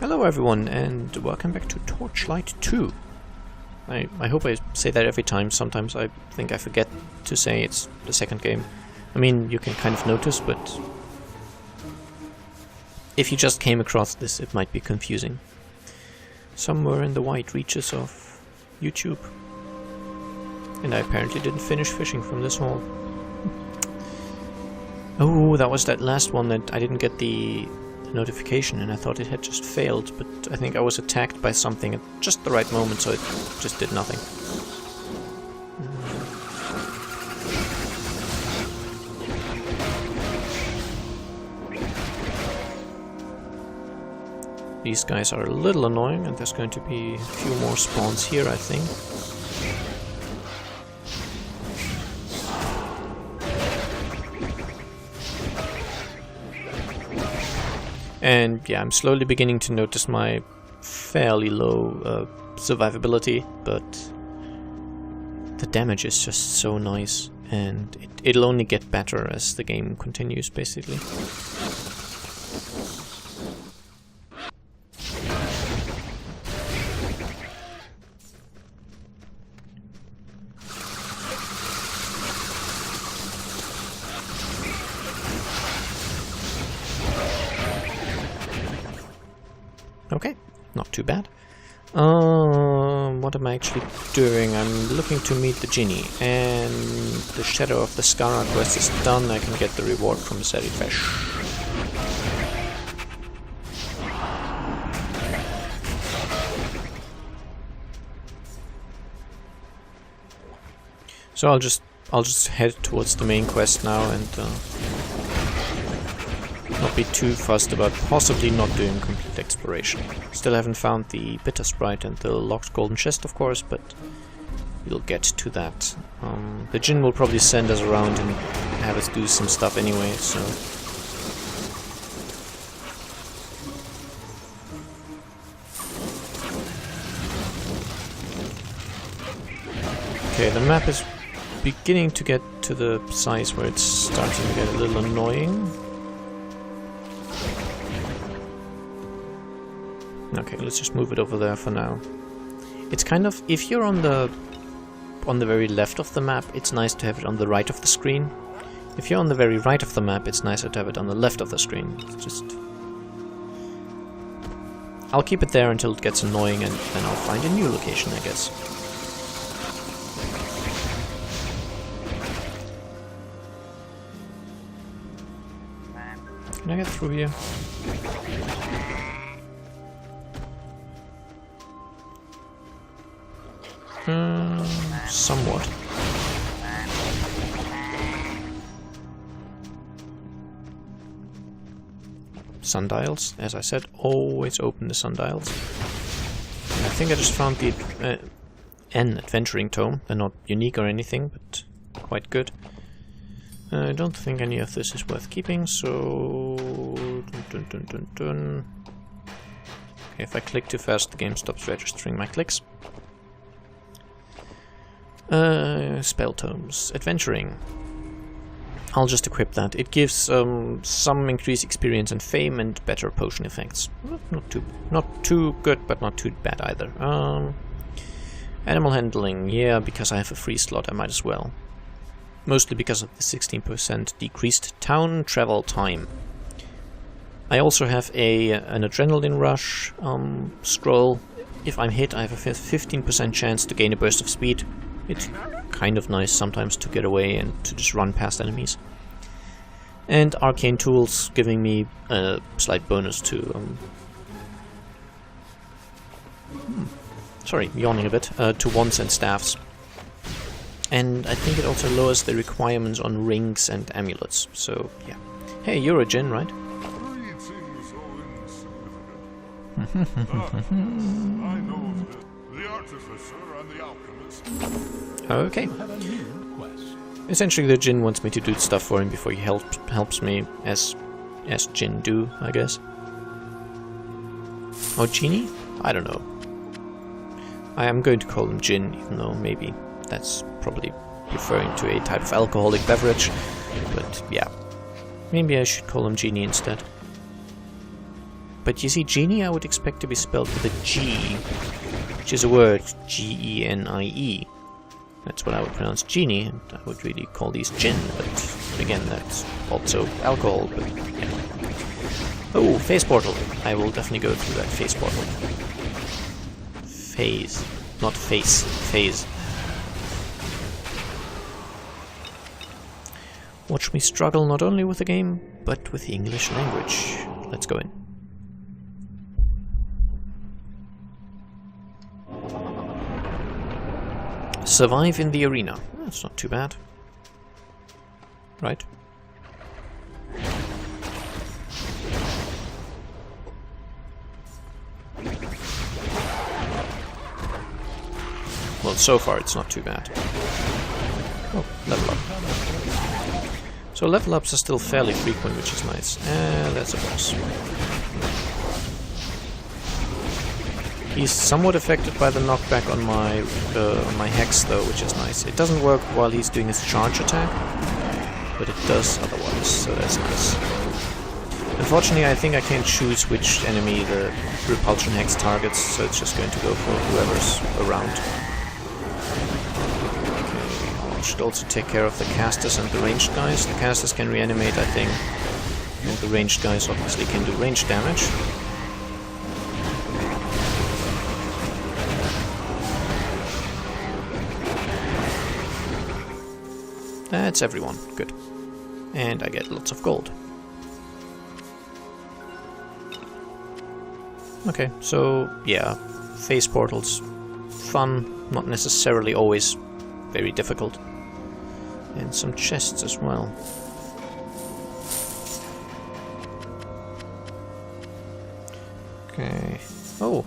Hello everyone, and welcome back to Torchlight 2. I hope I say that every time. Sometimes I think I forget to say it's the second game. I mean, you can kind of notice, but if you just came across this, it might be confusing. Somewhere in the wide reaches of YouTube. And I apparently didn't finish fishing from this hole. Oh, that was that last one that I didn't get the notification, and I thought it had just failed, but I think I was attacked by something at just the right moment, so it just did nothing. These guys are a little annoying, and there's going to be a few more spawns here, I think. And yeah, I'm slowly beginning to notice my fairly low survivability, but the damage is just so nice, and it'll only get better as the game continues, basically. Okay, not too bad. What am I actually doing? I'm looking to meet the genie, and the Shadow of the Skara quest is done. I can get the reward from Fish. So I'll just head towards the main quest now and not be too fussed about possibly not doing complete exploration. Still haven't found the Bitter Sprite and the locked golden chest, of course, but we'll get to that. The Djinn will probably send us around and have us do some stuff anyway, so... Okay, the map is beginning to get to the size where it's starting to get a little annoying. Okay, let's just move it over there for now. It's kind of, if you're on the very left of the map, it's nice to have it on the right of the screen. If you're on the very right of the map, it's nicer to have it on the left of the screen. It's just... I'll keep it there until it gets annoying, and then I'll find a new location, I guess. Can I get through here? Somewhat. Sundials, as I said, always open the sundials. And I think I just found the an adventuring tome. They're not unique or anything, but quite good. I don't think any of this is worth keeping, so... Okay, if I click too fast, the game stops registering my clicks. Spell tomes. Adventuring. I'll just equip that. It gives some increased experience and fame and better potion effects. Not too good, but not too bad either. Animal handling. Yeah, because I have a free slot, I might as well. Mostly because of the 16% decreased town travel time. I also have an adrenaline rush scroll. If I'm hit, I have a 15% chance to gain a burst of speed. It's kind of nice sometimes to get away and to just run past enemies. And arcane tools giving me a slight bonus to... sorry, yawning a bit. To wands and staffs. And I think it also lowers the requirements on rings and amulets. So, yeah. Hey, you're a Djinn, right? I know the artificer and the alchemist. Okay. Essentially, the Djinn wants me to do stuff for him before he helps me, as Djinn do, I guess. Oh, genie? I don't know. I am going to call him Djinn, even though maybe that's probably referring to a type of alcoholic beverage. But yeah, maybe I should call him Genie instead. But you see, genie I would expect to be spelled with a G, which is a word, G-E-N-I-E. That's what I would pronounce genie, and I would really call these gin, but again, that's also alcohol, but yeah. Oh, phase portal. I will definitely go through that phase portal. Phase, not face, phase. Watch me struggle not only with the game, but with the English language. Let's go in. Survive in the arena. That's not too bad. Right? Well, so far it's not too bad. Oh, level up. So level ups are still fairly frequent, which is nice. And that's a boss. He's somewhat affected by the knockback on my Hex though, which is nice. It doesn't work while he's doing his charge attack, but it does otherwise, so that's nice. Unfortunately, I think I can't choose which enemy the Repulsion Hex targets, so it's just going to go for whoever's around. Okay, I should also take care of the casters and the ranged guys. The casters can reanimate, I think, and the ranged guys obviously can do range damage. That's everyone. Good. And I get lots of gold. Okay, so yeah, phase portals. Fun, not necessarily always very difficult. And some chests as well. Okay. Oh!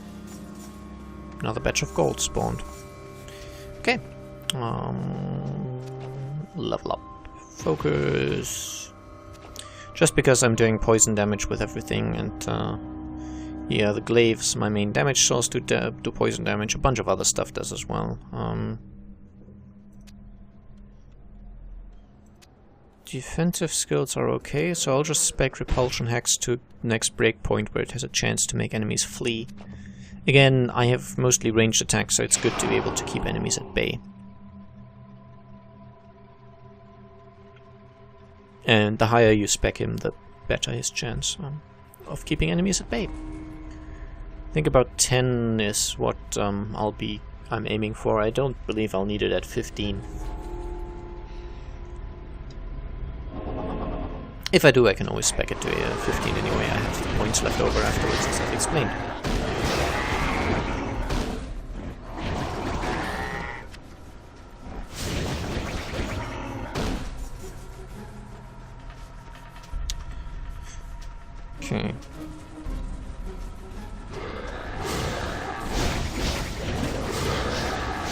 Another batch of gold spawned. Okay. Level up. Focus. Just because I'm doing poison damage with everything, and yeah, the glaives, my main damage source, do poison damage. A bunch of other stuff does as well. Defensive skills are okay, so I'll just spec Repulsion Hex to next breakpoint where it has a chance to make enemies flee. Again, I have mostly ranged attacks, so it's good to be able to keep enemies at bay. And the higher you spec him, the better his chance of keeping enemies at bay. I think about 10 is what I'm aiming for. I don't believe I'll need it at 15. If I do, I can always spec it to 15 anyway. I have the points left over afterwards, as I've explained. Okay.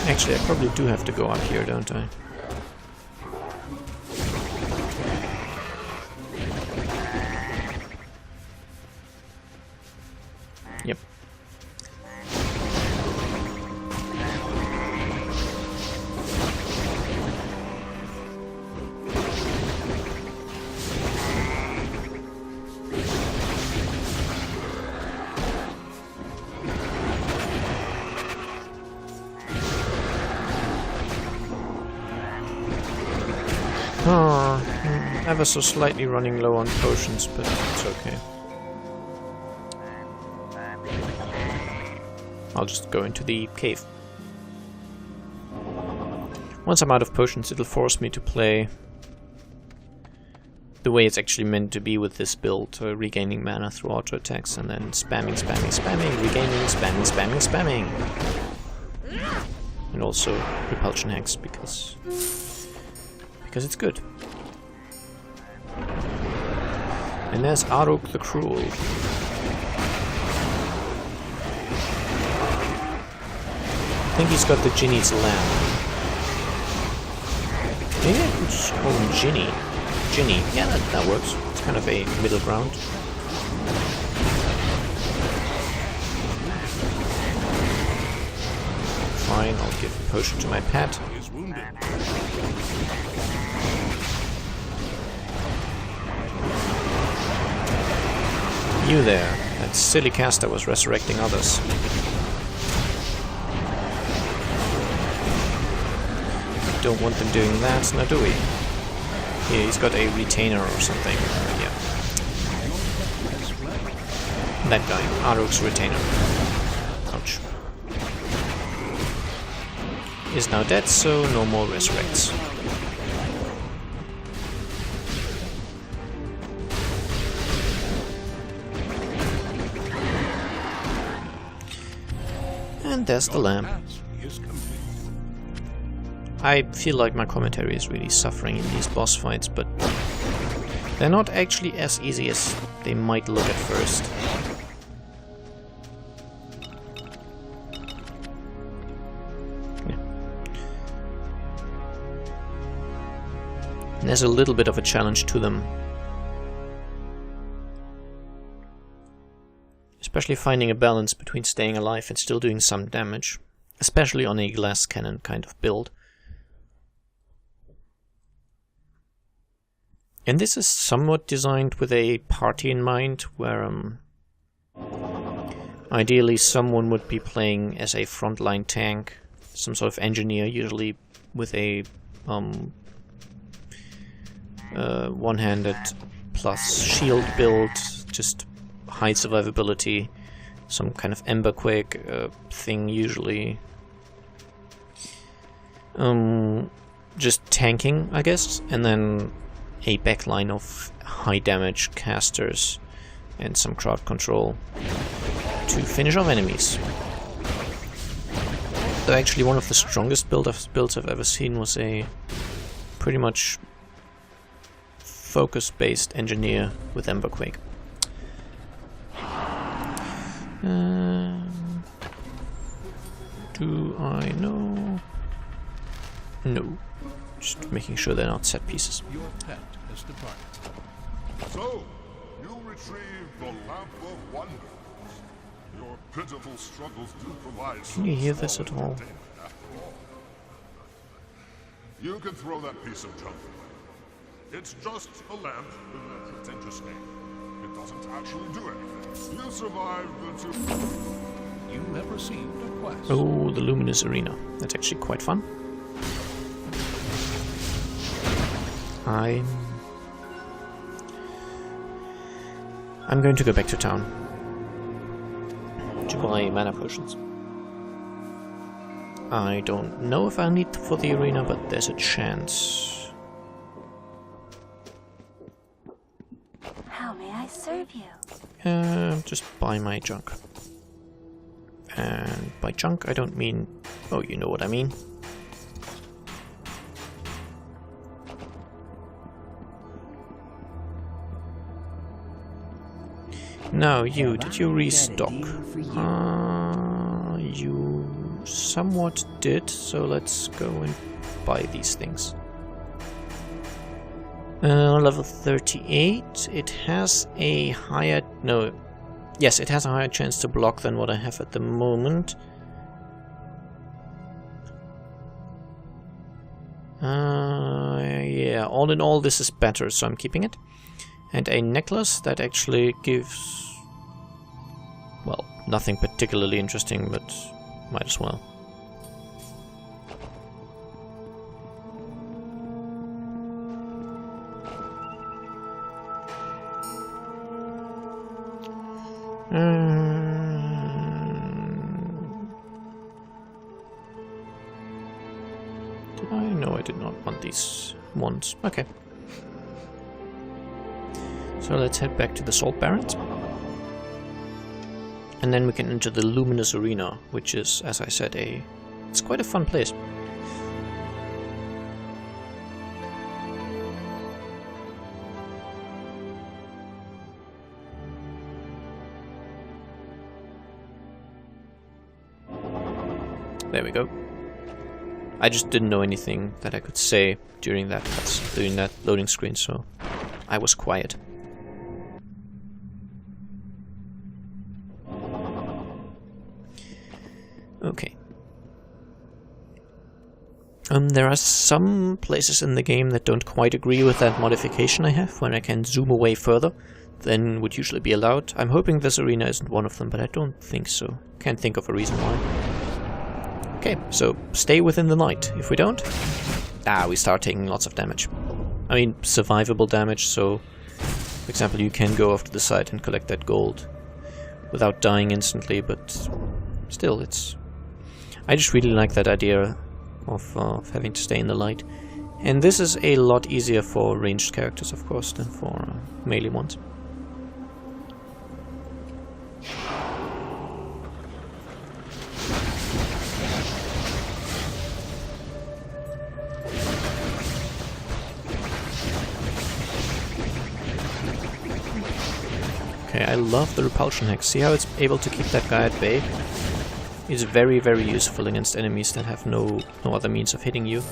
Actually, I probably do have to go up here, don't I? Yep. Ever so slightly running low on potions, but it's okay. I'll just go into the cave. Once I'm out of potions, it'll force me to play the way it's actually meant to be with this build, regaining mana through auto attacks and then spamming, regaining, spamming. And also Repulsion Hex because it's good. And there's Arok the Cruel. I think he's got the Ginny's Lamb. Maybe I could just call him Ginny. Ginny. Yeah, that works. It's kind of a middle ground. Fine, I'll give a potion to my pet. You there. That silly caster was resurrecting others. Don't want them doing that, now do we? Yeah, he's got a retainer or something. Yeah. That guy, Aruk's retainer. Ouch. Is now dead, so no more resurrects. And there's the lamp. I feel like my commentary is really suffering in these boss fights, but they're not actually as easy as they might look at first. Yeah. And there's a little bit of a challenge to them. Especially finding a balance between staying alive and still doing some damage. Especially on a glass cannon kind of build. And this is somewhat designed with a party in mind, where ideally someone would be playing as a frontline tank, some sort of engineer, usually with a one-handed plus shield build, just high survivability, some kind of emberquake thing usually. Just tanking, I guess, and then a backline of high damage casters and some crowd control to finish off enemies. So actually one of the strongest builds I've ever seen was a pretty much focus-based engineer with emberquake. Do I know? No. Just making sure they're not set pieces. Your pet has departed. So, you retrieved the Lamp of Wonders. Your pitiful struggles do provide some Can you hear this at all? entertainment after all. You can throw that piece of junk away. It's just a lamp with a pretentious name. It doesn't actually do anything. You survived the two... You have received a quest. Oh, the Luminous Arena. That's actually quite fun. I'm going to go back to town to buy mana potions. I don't know if I'll need for the arena, but there's a chance. How may I serve you? Just buy my junk. And by junk I don't mean... oh, you know what I mean. Now you, did you restock? You somewhat did, so let's go and buy these things. Level 38, it has a higher... no, yes, it has a higher chance to block than what I have at the moment. Yeah, all in all this is better, so I'm keeping it. And a necklace that actually gives, well, nothing particularly interesting, but might as well. Did I? No, I did not want these ones. Okay. So let's head back to the Salt Barrens. And then we can enter the Luminous Arena, which is, as I said, it's quite a fun place. There we go. I just didn't know anything that I could say during that loading screen, so I was quiet. Okay. There are some places in the game that don't quite agree with that modification I have, when I can zoom away further. than would usually be allowed. I'm hoping this arena isn't one of them, but I don't think so. Can't think of a reason why. Okay, so stay within the light. If we don't, we start taking lots of damage. I mean, survivable damage, so for example, you can go off to the side and collect that gold without dying instantly, but still, it's... I just really like that idea of having to stay in the light. And this is a lot easier for ranged characters, of course, than for melee ones. Okay, I love the repulsion hex. See how it's able to keep that guy at bay? It's very, very useful against enemies that have no other means of hitting you.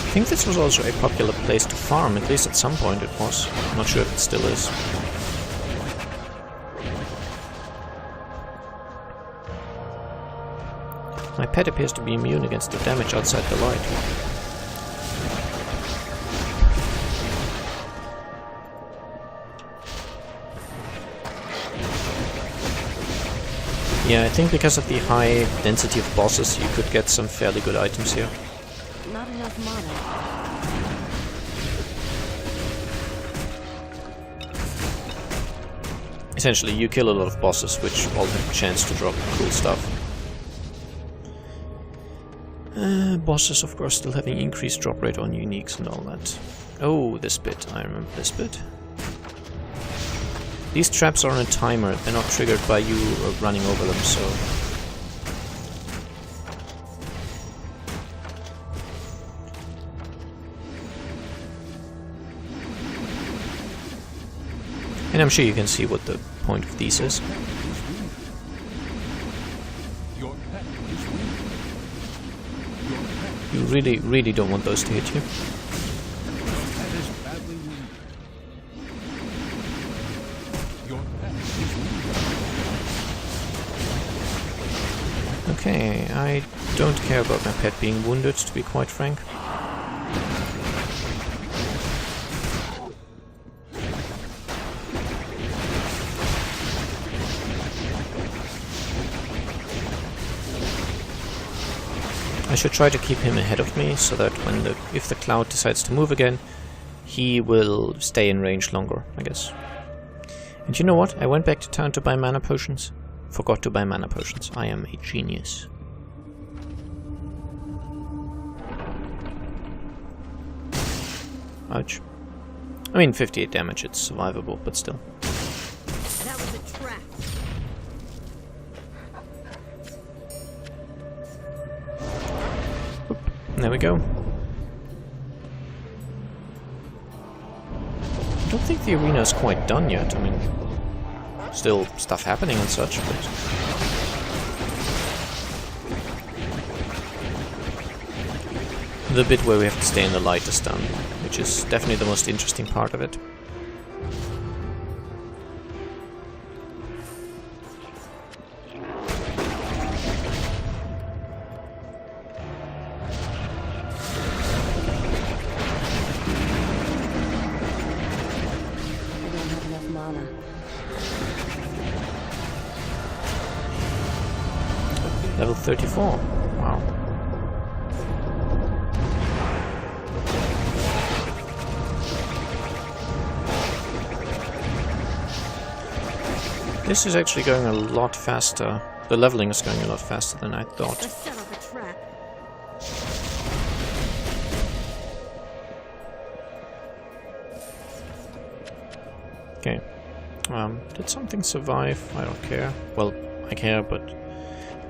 I think this was also a popular place to farm, at least at some point it was. I'm not sure if it still is. My pet appears to be immune against the damage outside the light. Yeah, I think because of the high density of bosses you could get some fairly good items here. Not enough mana. Essentially, you kill a lot of bosses, which all have a chance to drop cool stuff. Bosses, of course, still having increased drop rate on uniques and all that. Oh, this bit. I remember this bit. These traps are on a timer. They're not triggered by you running over them, so... And I'm sure you can see what the point of these is. You really, really don't want those to hit you. Okay, I don't care about my pet being wounded, to be quite frank. I should try to keep him ahead of me, so that if the cloud decides to move again, he will stay in range longer, I guess. And you know what? I went back to town to buy mana potions. Forgot to buy mana potions. I am a genius. Ouch. I mean, 58 damage, it's survivable, but still. That was a trap. There we go. I don't think the arena is quite done yet. I mean, still stuff happening and such, but... The bit where we have to stay in the light is done, which is definitely the most interesting part of it. Level 34. Wow. This is actually going a lot faster. The leveling is going a lot faster than I thought. Let's set up a trap. Okay. Did something survive? I don't care. Well, I care, but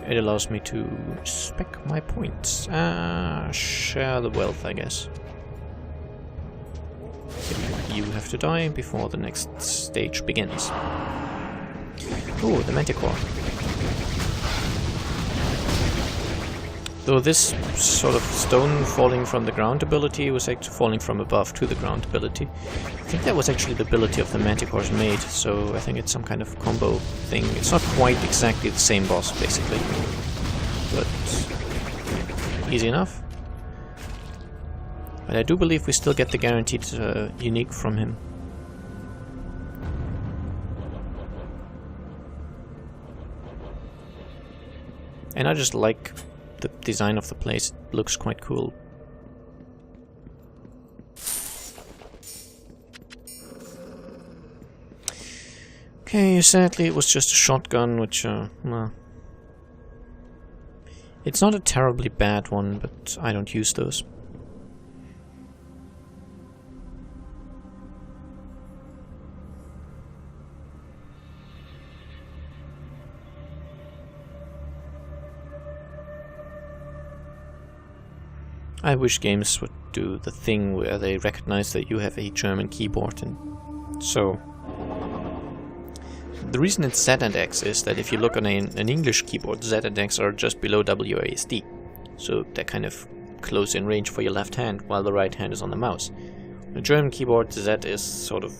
it allows me to spec my points. Share the wealth, I guess. Okay, you have to die before the next stage begins. Ooh, the Manticore. Though this sort of stone falling from the ground ability was actually falling from above to the ground ability. I think that was actually the ability of the Manticore's mate, so I think it's some kind of combo thing. It's not quite exactly the same boss, basically. But easy enough. But I do believe we still get the guaranteed unique from him. And I just like the design of the place. It looks quite cool. Okay, sadly it was just a shotgun, which, well, it's not a terribly bad one, but I don't use those. I wish games would do the thing where they recognize that you have a German keyboard, and so the reason it's Z and X is that if you look on an English keyboard, Z and X are just below WASD, so they're kind of close in range for your left hand, while the right hand is on the mouse. On a German keyboard, Z is sort of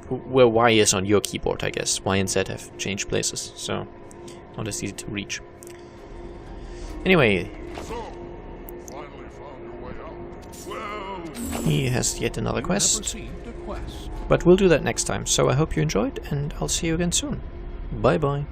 where Y is on your keyboard, I guess. Y and Z have changed places, so not as easy to reach. Anyway, So, finally found your way out. Well, he has yet another You have quest, received a quest. but we'll do that next time. So I hope you enjoyed, and I'll see you again soon. Bye bye.